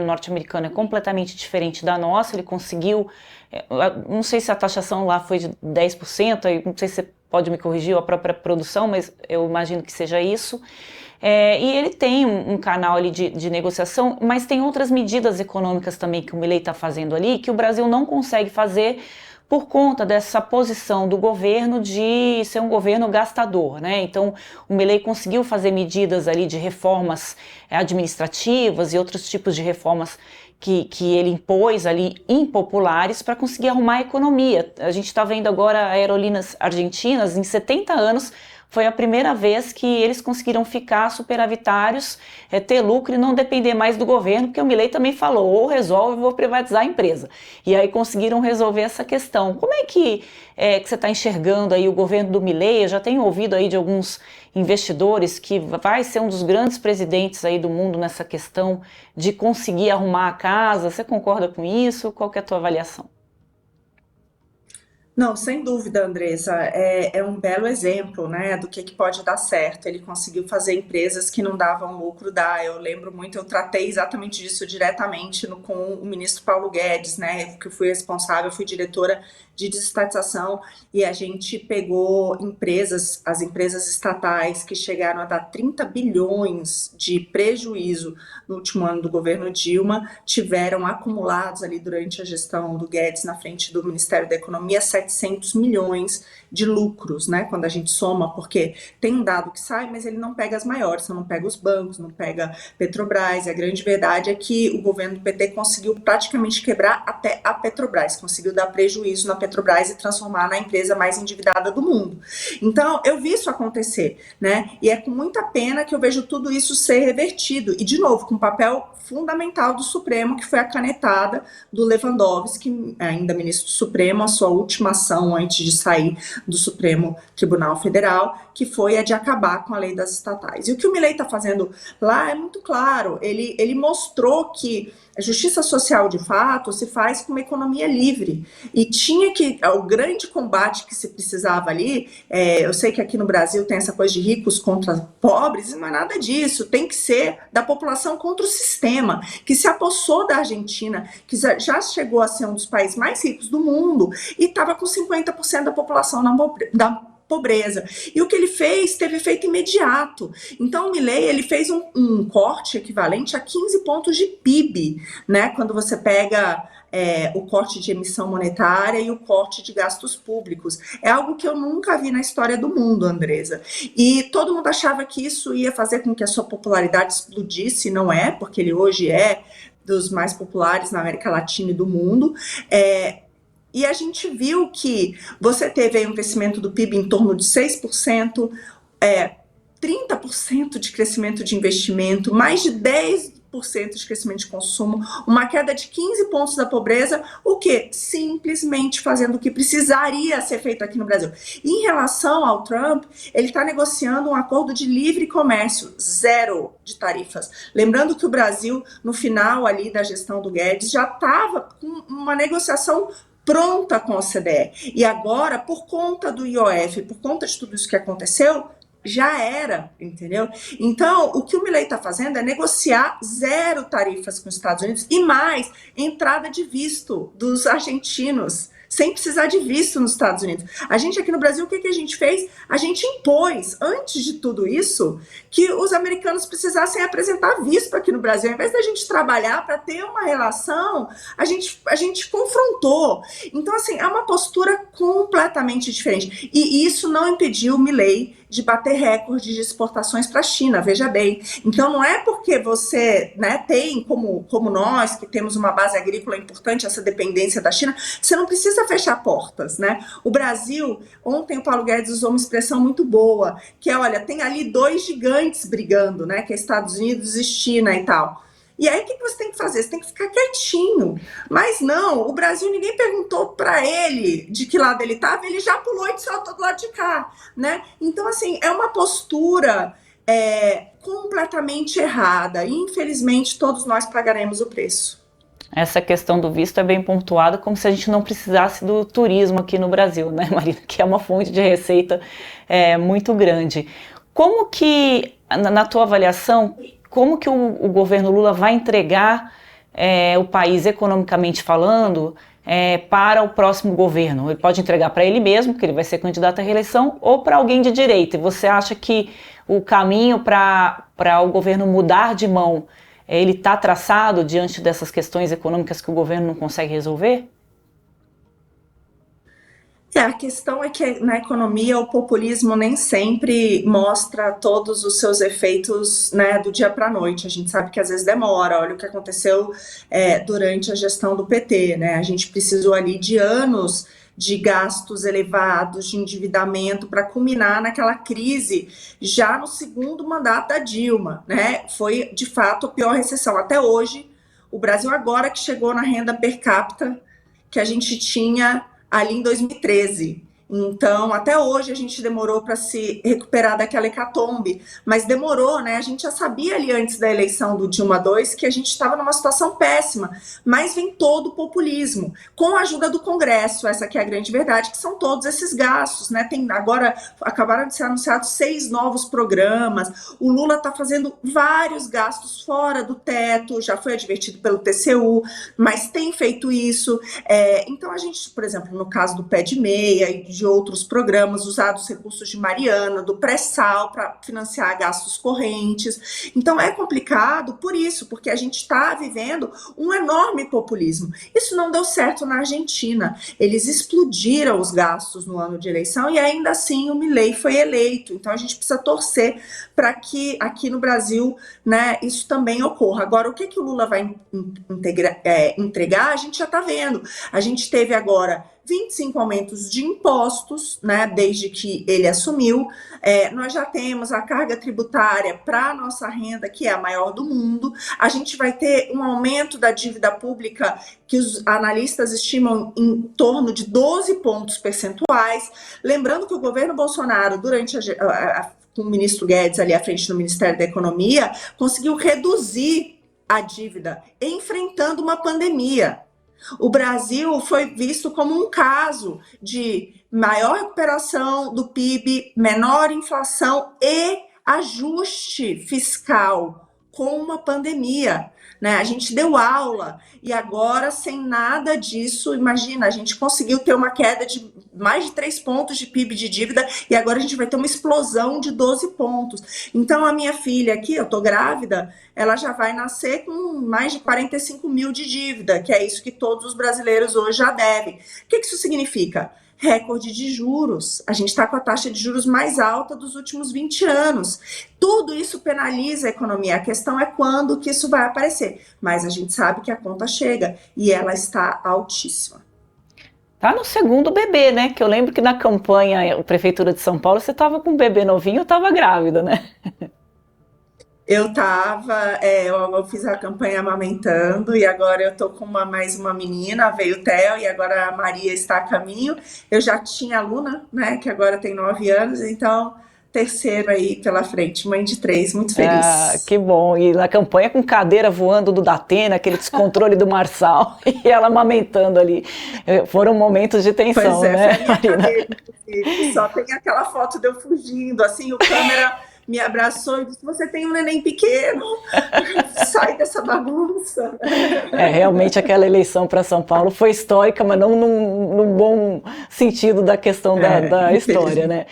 norte-americano é completamente diferente da nossa, ele conseguiu, não sei se a taxação lá foi de 10%, não sei se você pode me corrigir, a própria produção, mas eu imagino que seja isso. E ele tem um canal ali de negociação, mas tem outras medidas econômicas também que o Milei está fazendo ali, que o Brasil não consegue fazer por conta dessa posição do governo de ser um governo gastador, né? Então, o Milei conseguiu fazer medidas ali de reformas administrativas e outros tipos de reformas que ele impôs ali impopulares para conseguir arrumar a economia. A gente está vendo agora aerolíneas argentinas, em 70 anos, foi a primeira vez que eles conseguiram ficar superavitários, ter lucro e não depender mais do governo, porque o Milei também falou, ou resolve, vou privatizar a empresa. E aí conseguiram resolver essa questão. Como é que você está enxergando aí o governo do Milei? Eu já tenho ouvido aí de alguns investidores que vai ser um dos grandes presidentes aí do mundo nessa questão de conseguir arrumar a casa. Você concorda com isso? Qual que é a tua avaliação? Não, sem dúvida, Andressa, é um belo exemplo, né, do que pode dar certo. Ele conseguiu fazer empresas que não davam lucro dar. Eu lembro muito, eu tratei exatamente disso diretamente com o ministro Paulo Guedes, né, que eu fui responsável, fui diretora de desestatização e a gente pegou empresas, as empresas estatais que chegaram a dar 30 bilhões de prejuízo no último ano do governo Dilma, tiveram acumulados ali durante a gestão do Guedes na frente do Ministério da Economia 700 milhões de lucros, né? Quando a gente soma, porque tem um dado que sai, mas ele não pega as maiores, então não pega os bancos, não pega Petrobras. E a grande verdade é que o governo do PT conseguiu praticamente quebrar até a Petrobras, conseguiu dar prejuízo na Petrobras e transformar na empresa mais endividada do mundo. Então, eu vi isso acontecer, né? E é com muita pena que eu vejo tudo isso ser revertido. E, de novo, com um papel fundamental do Supremo, que foi a canetada do Lewandowski, ainda ministro do Supremo, a sua última ação antes de sair do Supremo Tribunal Federal, que foi a de acabar com a lei das estatais. E o que o Milei está fazendo lá é muito claro, ele mostrou que a justiça social, de fato, se faz com uma economia livre. E tinha que, o grande combate que se precisava ali, eu sei que aqui no Brasil tem essa coisa de ricos contra pobres, e não é nada disso, tem que ser da população contra o sistema, que se apossou da Argentina, que já chegou a ser um dos países mais ricos do mundo, e estava com 50% da população da pobreza. E o que ele fez teve efeito imediato. Então o Milei, ele fez um corte equivalente a 15 pontos de PIB, né? Quando você pega o corte de emissão monetária e o corte de gastos públicos. É algo que eu nunca vi na história do mundo, Andresa. E todo mundo achava que isso ia fazer com que a sua popularidade explodisse, não é? Porque ele hoje é dos mais populares na América Latina e do mundo. E a gente viu que você teve aí um crescimento do PIB em torno de 6%, 30% de crescimento de investimento, mais de 10% de crescimento de consumo, uma queda de 15 pontos da pobreza, o que? Simplesmente fazendo o que precisaria ser feito aqui no Brasil. E em relação ao Trump, ele está negociando um acordo de livre comércio, zero de tarifas. Lembrando que o Brasil, no final ali da gestão do Guedes, já estava com uma negociação pronta com a OCDE. E agora, por conta do IOF, por conta de tudo isso que aconteceu, já era, entendeu? Então, o que o Milei está fazendo é negociar zero tarifas com os Estados Unidos e mais, entrada de visto dos argentinos, sem precisar de visto nos Estados Unidos. A gente aqui no Brasil, o que a gente fez? A gente impôs, antes de tudo isso, que os americanos precisassem apresentar visto aqui no Brasil. Ao invés da gente trabalhar para ter uma relação, a gente confrontou. Então, assim, é uma postura completamente diferente. E isso não impediu o Milei de bater recorde de exportações para a China, veja bem. Então não é porque você, né, tem, como nós, que temos uma base agrícola importante, essa dependência da China, você não precisa fechar portas, né? O Brasil, ontem o Paulo Guedes usou uma expressão muito boa, que é, olha, tem ali dois gigantes brigando, né, que é Estados Unidos e China e tal. E aí o que você tem que fazer? Você tem que ficar quietinho. Mas não, o Brasil, ninguém perguntou para ele de que lado ele estava, ele já pulou e disse, eu tô do lado de cá, né? Então, assim, é uma postura completamente errada. E, infelizmente, todos nós pagaremos o preço. Essa questão do visto é bem pontuada, como se a gente não precisasse do turismo aqui no Brasil, né, Marina? Que é uma fonte de receita muito grande. Como que, na tua avaliação, como que o governo Lula vai entregar o país economicamente falando para o próximo governo? Ele pode entregar para ele mesmo, que ele vai ser candidato à reeleição, ou para alguém de direita. E você acha que o caminho para o governo mudar de mão, ele está traçado diante dessas questões econômicas que o governo não consegue resolver? A questão é que na economia o populismo nem sempre mostra todos os seus efeitos, né, do dia para a noite. A gente sabe que às vezes demora. Olha o que aconteceu durante a gestão do PT, né? A gente precisou ali de anos de gastos elevados, de endividamento, para culminar naquela crise já no segundo mandato da Dilma, né? Foi de fato a pior recessão até hoje. O Brasil agora que chegou na renda per capita que a gente tinha ali em 2013. Então, até hoje a gente demorou para se recuperar daquela hecatombe, mas demorou, né? A gente já sabia ali antes da eleição do Dilma II que a gente estava numa situação péssima, mas vem todo o populismo, com a ajuda do Congresso, essa que é a grande verdade, que são todos esses gastos, né? Agora acabaram de ser anunciados 6 novos programas, o Lula está fazendo vários gastos fora do teto, já foi advertido pelo TCU, mas tem feito isso. Então a gente, por exemplo, no caso do pé de meia e de outros programas, usar os recursos de Mariana, do pré-sal para financiar gastos correntes. Então é complicado por isso, porque a gente está vivendo um enorme populismo. Isso não deu certo na Argentina. Eles explodiram os gastos no ano de eleição e ainda assim o Milei foi eleito. Então a gente precisa torcer para que aqui no Brasil, né, isso também ocorra. Agora, o que o Lula vai entregar, a gente já está vendo. A gente teve agora 25 aumentos de impostos, né, desde que ele assumiu. Nós já temos a carga tributária para a nossa renda, que é a maior do mundo. A gente vai ter um aumento da dívida pública que os analistas estimam em torno de 12 pontos percentuais. Lembrando que o governo Bolsonaro, durante com o ministro Guedes ali à frente do Ministério da Economia, conseguiu reduzir a dívida, enfrentando uma pandemia. O Brasil foi visto como um caso de maior recuperação do PIB, menor inflação e ajuste fiscal com uma pandemia, né? A gente deu aula e agora, sem nada disso, imagina, a gente conseguiu ter uma queda de mais de 3 pontos de PIB de dívida e agora a gente vai ter uma explosão de 12 pontos. Então, a minha filha aqui, eu tô grávida, ela já vai nascer com mais de 45 mil de dívida, que é isso que todos os brasileiros hoje já devem. O que isso significa? Recorde de juros. A gente está com a taxa de juros mais alta dos últimos 20 anos. Tudo isso penaliza a economia. A questão é quando que isso vai aparecer. Mas a gente sabe que a conta chega e ela está altíssima. Tá no segundo bebê, né? Que eu lembro que na campanha, a Prefeitura de São Paulo, você estava com um bebê novinho, eu estava grávida, né? Eu fiz a campanha amamentando e agora eu tô com mais uma menina, veio o Theo e agora a Maria está a caminho. Eu já tinha a Luna, né, que agora tem 9 anos, então terceiro aí pela frente, mãe de 3, muito Ah, feliz. que bom. E na campanha com cadeira voando do Datena, aquele descontrole do Marçal, e ela amamentando ali. Foram momentos de Pois tensão, é, foi a né, minha Marina? cadeira, inclusive. Só tem aquela foto de eu fugindo, assim, o câmera me abraçou e disse: Você tem um neném pequeno, sai dessa bagunça. Realmente aquela eleição para São Paulo foi histórica, mas não num bom sentido da questão da história, Infelizmente. né?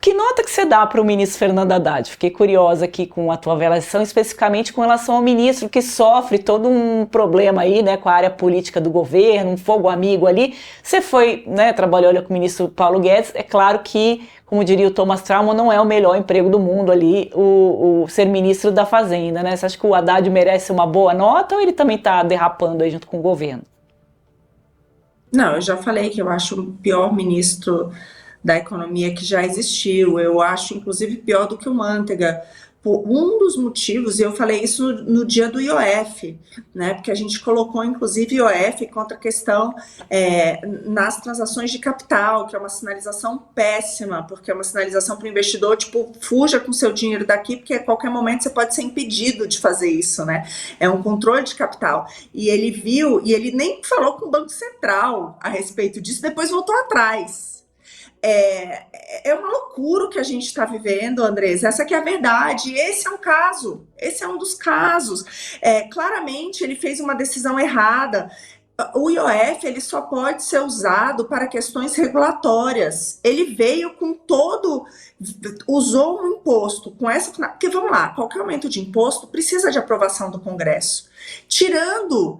Que nota que você dá para o ministro Fernando Haddad? Fiquei curiosa aqui com a tua avaliação, especificamente com relação ao ministro que sofre todo um problema aí, né, com a área política do governo, um fogo amigo ali. Você foi, né, trabalhou com o ministro Paulo Guedes, é claro que, como diria o Thomas Trauman, não é o melhor emprego do mundo ali, o ser ministro da Fazenda, né? Você acha que o Haddad merece uma boa nota ou ele também está derrapando aí junto com o governo? Não, eu já falei que eu acho o pior ministro da economia que já existiu. Eu acho, inclusive, pior do que o Manteiga. Por um dos motivos, e eu falei isso no dia do IOF, né? Porque a gente colocou, inclusive, IOF contra a questão nas transações de capital, que é uma sinalização péssima, porque é uma sinalização para o investidor, tipo, fuja com seu dinheiro daqui, porque a qualquer momento você pode ser impedido de fazer isso, né? É um controle de capital. E ele viu, e ele nem falou com o Banco Central a respeito disso, depois voltou atrás. É uma loucura o que a gente está vivendo, Andrés. Essa que é a verdade. Esse é um caso. Esse é um dos casos. Claramente, ele fez uma decisão errada. O IOF ele só pode ser usado para questões regulatórias. Ele veio com todo, usou um imposto com essa, porque vamos lá, qualquer aumento de imposto precisa de aprovação do Congresso, tirando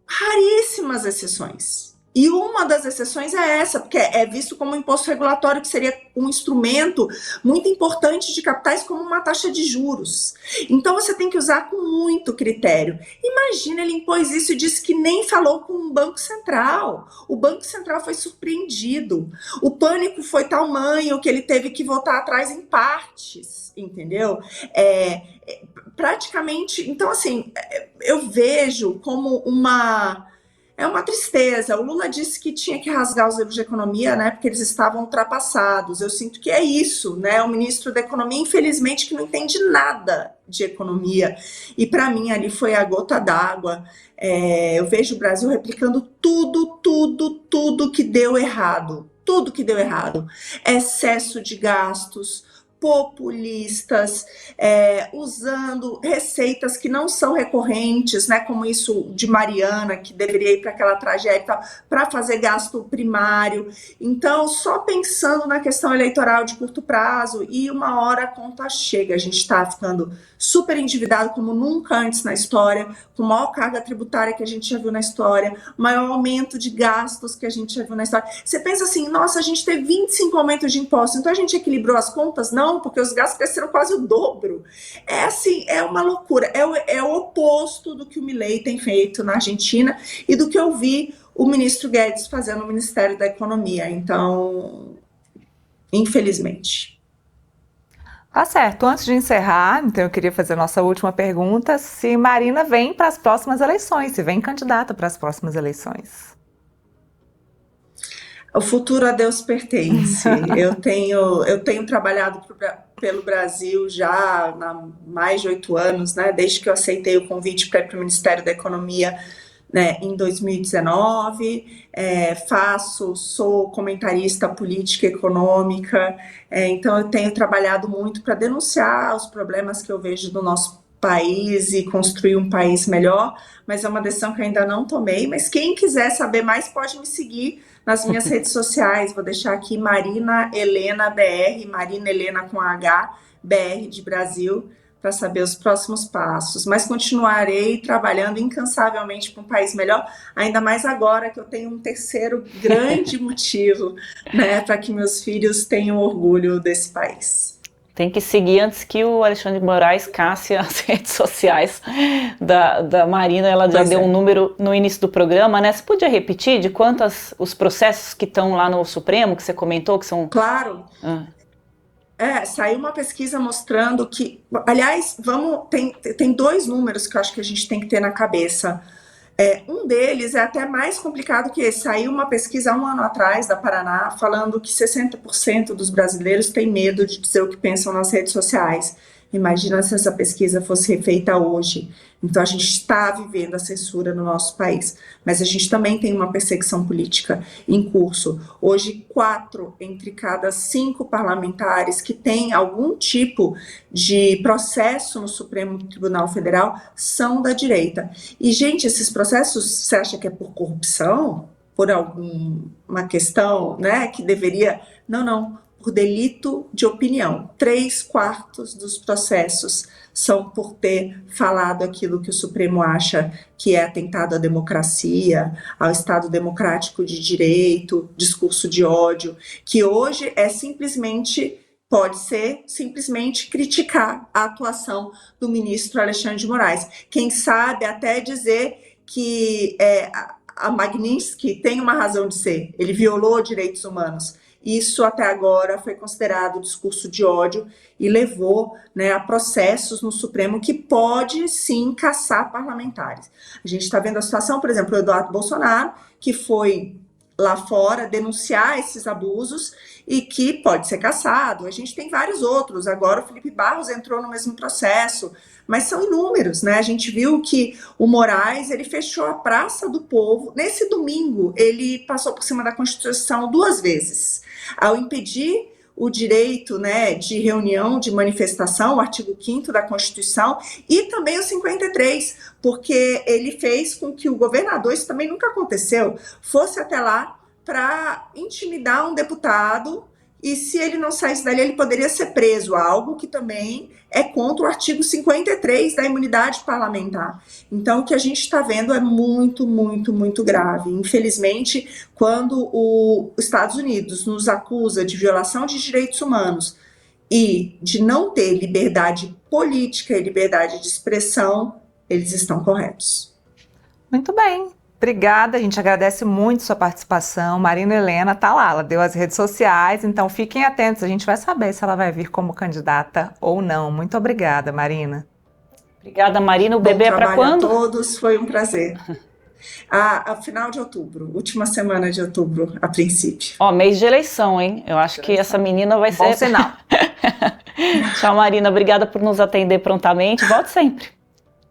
raríssimas exceções. E uma das exceções é essa, porque é visto como um imposto regulatório, que seria um instrumento muito importante de capitais, como uma taxa de juros. Então você tem que usar com muito critério. Imagina, ele impôs isso e disse que nem falou com o Banco Central. O Banco Central foi surpreendido. O pânico foi tamanho que ele teve que voltar atrás em partes, entendeu? Praticamente, então assim, eu vejo como uma tristeza. O Lula disse que tinha que rasgar os livros de economia, né, porque eles estavam ultrapassados. Eu sinto que é isso, né? O ministro da Economia, infelizmente, que não entende nada de economia. E para mim ali foi a gota d'água. Eu vejo o Brasil replicando tudo que deu errado. Tudo que deu errado. Excesso de gastos, populistas, usando receitas que não são recorrentes, né, como isso de Mariana, que deveria ir para aquela tragédia, para fazer gasto primário. Então, só pensando na questão eleitoral de curto prazo, e uma hora a conta chega, a gente está ficando super endividado como nunca antes na história, com maior carga tributária que a gente já viu na história, maior aumento de gastos que a gente já viu na história. Você pensa assim, nossa, a gente teve 25 aumentos de impostos, então a gente equilibrou as contas? Não, porque os gastos cresceram quase o dobro. Assim, é uma loucura, é o oposto do que o Milei tem feito na Argentina e do que eu vi o ministro Guedes fazendo no Ministério da Economia. Então, infelizmente. Tá certo. Antes de encerrar, então eu queria fazer a nossa última pergunta, se Marina vem para as próximas eleições, se vem candidata para as próximas eleições. O futuro a Deus pertence. Eu tenho trabalhado pelo Brasil já há mais de 8 anos, né? Desde que eu aceitei o convite para ir para o Ministério da Economia, né, em 2019, sou comentarista política e econômica, então eu tenho trabalhado muito para denunciar os problemas que eu vejo do nosso país e construir um país melhor, mas é uma decisão que eu ainda não tomei, mas quem quiser saber mais pode me seguir nas minhas redes sociais, vou deixar aqui Marina Helena BR, Marina Helena com H, BR de Brasil, para saber os próximos passos, mas continuarei trabalhando incansavelmente para um país melhor, ainda mais agora que eu tenho um terceiro grande motivo, né, para que meus filhos tenham orgulho desse país. Tem que seguir antes que o Alexandre de Moraes casse as redes sociais da Marina. Ela já deu um número no início do programa, né? Você podia repetir de quantos os processos que estão lá no Supremo, que você comentou, que são... Claro. Saiu uma pesquisa mostrando que, aliás, tem 2 números que eu acho que a gente tem que ter na cabeça. Um deles é até mais complicado que esse. Saiu uma pesquisa há 1 ano atrás, da Paraná, falando que 60% dos brasileiros têm medo de dizer o que pensam nas redes sociais. Imagina se essa pesquisa fosse feita hoje. Então, a gente está vivendo a censura no nosso país, mas a gente também tem uma perseguição política em curso. Hoje, 4 entre cada 5 parlamentares que têm algum tipo de processo no Supremo Tribunal Federal são da direita. E, gente, esses processos, você acha que é por corrupção? Por alguma questão, né, que deveria... Não. Por delito de opinião. 3/4 dos processos são por ter falado aquilo que o Supremo acha que é atentado à democracia, ao Estado democrático de direito, discurso de ódio, que hoje pode ser simplesmente criticar a atuação do ministro Alexandre de Moraes. Quem sabe até dizer que a Magnitsky tem uma razão de ser, ele violou direitos humanos. Isso até agora foi considerado discurso de ódio e levou, né, a processos no Supremo que pode sim caçar parlamentares. A gente está vendo a situação, por exemplo, o Eduardo Bolsonaro, que foi lá fora, denunciar esses abusos e que pode ser cassado. A gente tem vários outros. Agora o Felipe Barros entrou no mesmo processo, mas são inúmeros, né? A gente viu que o Moraes, ele fechou a Praça do Povo. Nesse domingo, ele passou por cima da Constituição 2 vezes, ao impedir o direito, né, de reunião, de manifestação, o artigo 5º da Constituição, e também o 53, porque ele fez com que o governador, isso também nunca aconteceu, fosse até lá para intimidar um deputado, e se ele não saísse dali, ele poderia ser preso, algo que também é contra o artigo 53 da imunidade parlamentar. Então, o que a gente está vendo é muito, muito, muito grave. Infelizmente, quando os Estados Unidos nos acusa de violação de direitos humanos e de não ter liberdade política e liberdade de expressão, eles estão corretos. Muito bem. Obrigada, a gente agradece muito sua participação. Marina Helena tá lá, ela deu as redes sociais, então fiquem atentos, a gente vai saber se ela vai vir como candidata ou não. Muito obrigada, Marina. Obrigada, Marina. O bebê é para quando? A todos, foi um prazer. A final de outubro, última semana de outubro, a princípio. Ó, mês de eleição, hein? Eu acho que essa menina vai ser... Bom sinal. Tchau, Marina. Obrigada por nos atender prontamente. Volte sempre.